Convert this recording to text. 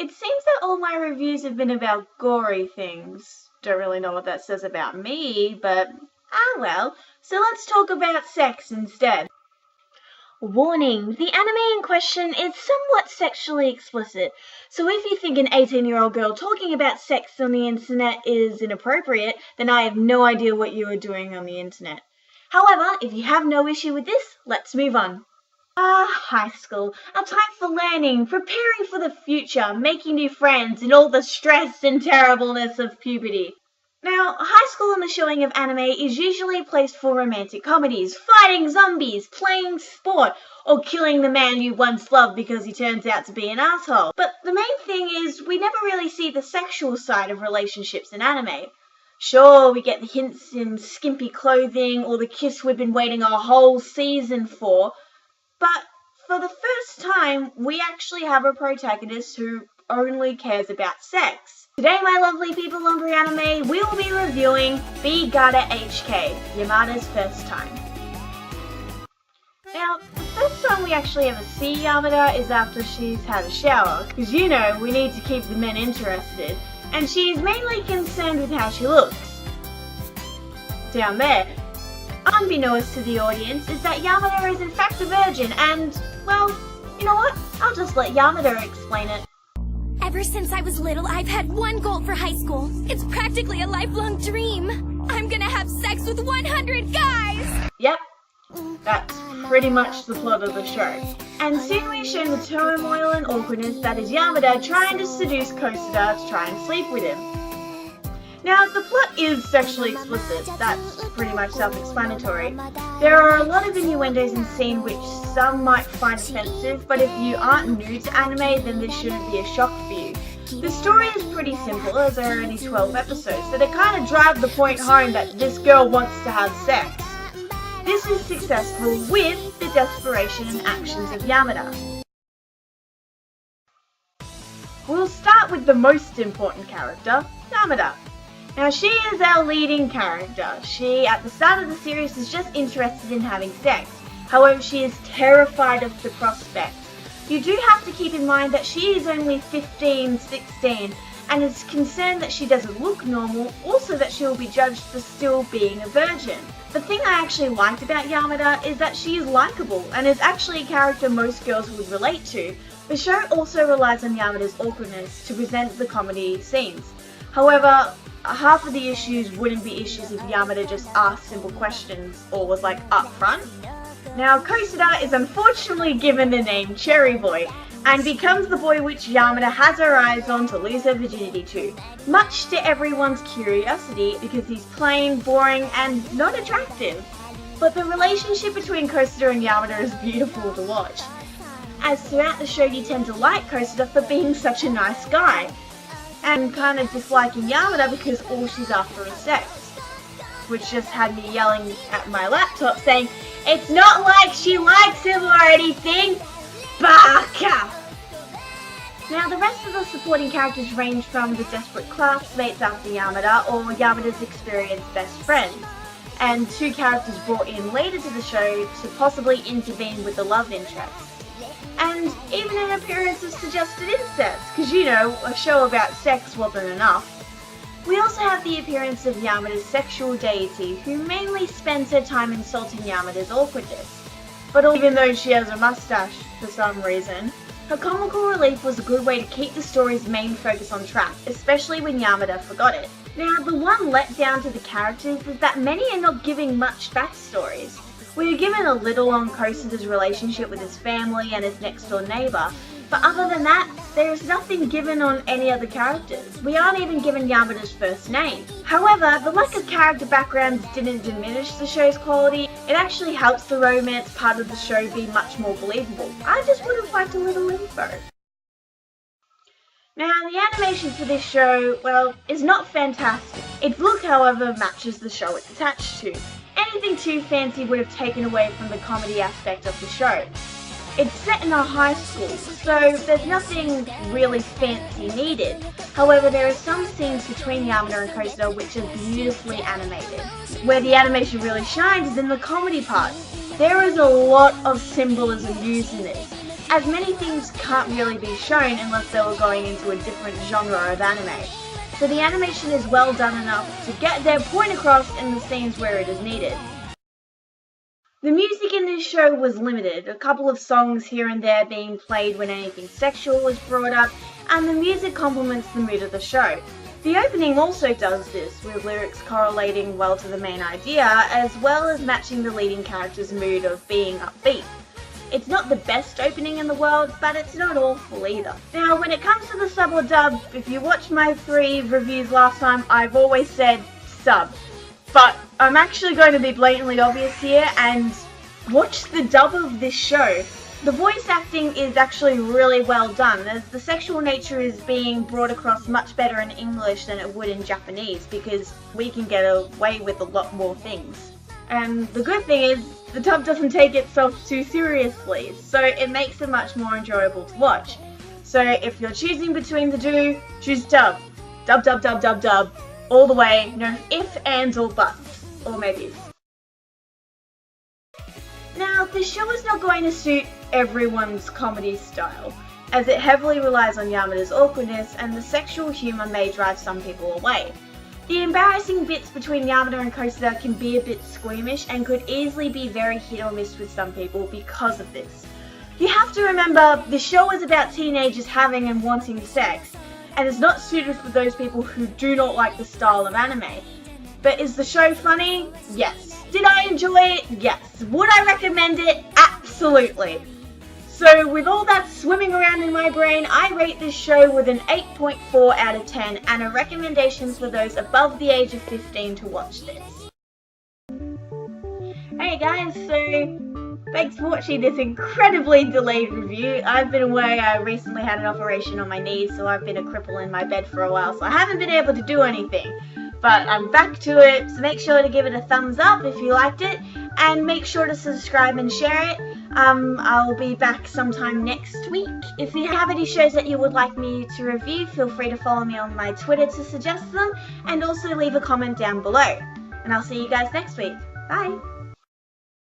It seems that all my reviews have been about gory things. Don't really know what that says about me, but well. So let's talk about sex instead. Warning, the anime in question is somewhat sexually explicit, so if you think an 18-year-old girl talking about sex on the internet is inappropriate, then I have no idea what you are doing on the internet. However, if you have no issue with this, let's move on. High school, a time for learning, preparing for the future, making new friends, and all the stress and terribleness of puberty. Now, high school in the showing of anime is usually a place for romantic comedies, fighting zombies, playing sport, or killing the man you once loved because he turns out to be an asshole. But the main thing is, we never really see the sexual side of relationships in anime. Sure, we get the hints in skimpy clothing or the kiss we've been waiting a whole season for, but for the first time, we actually have a protagonist who only cares about sex. Today, my lovely people on Brianime, we will be reviewing Gata HK, Yamada's first time. Now, the first time we actually ever see Yamada is after she's had a shower, because you know, we need to keep the men interested, and she is mainly concerned with how she looks. Down there. Unbeknownst to the audience is that Yamada is in fact a virgin and, well, you know what? I'll just let Yamada explain it. Ever since I was little, I've had one goal for high school. It's practically a lifelong dream. I'm gonna have sex with 100 guys! Yep, that's pretty much the plot of the show. And soon we're shown the turmoil and awkwardness that is Yamada trying to seduce Kosada to try and sleep with him. Now, the plot is sexually explicit, that's pretty much self-explanatory. There are a lot of innuendos in the scene which some might find offensive, but if you aren't new to anime, then this shouldn't be a shock for you. The story is pretty simple, as there are only 12 episodes, so they kind of drive the point home that this girl wants to have sex. This is successful with the desperation and actions of Yamada. We'll start with the most important character, Yamada. Now, she is our leading character. She, at the start of the series, is just interested in having sex. However, she is terrified of the prospect. You do have to keep in mind that she is only 15, 16, and is concerned that she doesn't look normal, also that she will be judged for still being a virgin. The thing I actually liked about Yamada is that she is likable, and is actually a character most girls would relate to. The show also relies on Yamada's awkwardness to present the comedy scenes. However, half of the issues wouldn't be issues if Yamada just asked simple questions or was like upfront. Now, Kosada is unfortunately given the name Cherry Boy and becomes the boy which Yamada has her eyes on to lose her virginity to, much to everyone's curiosity because he's plain, boring and not attractive. But the relationship between Kosada and Yamada is beautiful to watch, as throughout the show you tend to like Kosada for being such a nice guy, and kind of disliking Yamada because all she's after is sex. Which just had me yelling at my laptop saying, "It's not like she likes him or anything, baka!" Now, the rest of the supporting characters range from the desperate classmates after Yamada or Yamada's experienced best friends, and two characters brought in later to the show to possibly intervene with the love interest. And even an appearance of suggested incest, because you know, a show about sex wasn't enough. We also have the appearance of Yamada's sexual deity, who mainly spends her time insulting Yamada's awkwardness. But even though she has a mustache for some reason, her comical relief was a good way to keep the story's main focus on track, especially when Yamada forgot it. Now, the one letdown to the characters is that many are not giving much backstories. We are given a little on Kosada's relationship with his family and his next door neighbour, but other than that, there is nothing given on any other characters. We aren't even given Yamada's first name. However, the lack of character backgrounds didn't diminish the show's quality. It actually helps the romance part of the show be much more believable. I just would have liked a little info. Now, the animation for this show, well, is not fantastic. Its look, however, matches the show it's attached to. Anything too fancy would have taken away from the comedy aspect of the show. It's set in a high school, so there's nothing really fancy needed. However, there are some scenes between Yamada and Kosada which are beautifully animated. Where the animation really shines is in the comedy part. There is a lot of symbolism used in this. as many things can't really be shown unless they were going into a different genre of anime. So the animation is well done enough to get their point across in the scenes where it is needed. The music in this show was limited, a couple of songs here and there being played when anything sexual was brought up, and the music complements the mood of the show. The opening also does this, with lyrics correlating well to the main idea, as well as matching the leading character's mood of being upbeat. It's not the best opening in the world, but it's not awful either. Now, when it comes to the sub or dub, if you watched my 3 reviews last time, I've always said sub. But I'm actually going to be blatantly obvious here and watch the dub of this show. The voice acting is actually really well done, as the sexual nature is being brought across much better in English than it would in Japanese, because we can get away with a lot more things. And the good thing is, the dub doesn't take itself too seriously, so it makes it much more enjoyable to watch. So if you're choosing between the two, choose dub. Dub, dub, dub, dub, dub. All the way, no ifs, ands, or buts, or maybes. Now, this show is not going to suit everyone's comedy style, as it heavily relies on Yamada's awkwardness, and the sexual humour may drive some people away. The embarrassing bits between Yamada and Kosada can be a bit squeamish and could easily be very hit or miss with some people because of this. You have to remember, the show is about teenagers having and wanting sex, and is not suited for those people who do not like the style of anime. But is the show funny? Yes. Did I enjoy it? Yes. Would I recommend it? Absolutely. So with all that swimming around in my brain, I rate this show with an 8.4 out of 10 and a recommendation for those above the age of 15 to watch this. Hey guys, so thanks for watching this incredibly delayed review. I've been away, I recently had an operation on my knees, so I've been a cripple in my bed for a while, so I haven't been able to do anything. But I'm back to it, so make sure to give it a thumbs up if you liked it, and make sure to subscribe and share it. I'll be back sometime next week. If you have any shows that you would like me to review, feel free to follow me on my Twitter to suggest them, and also leave a comment down below. And I'll see you guys next week. Bye!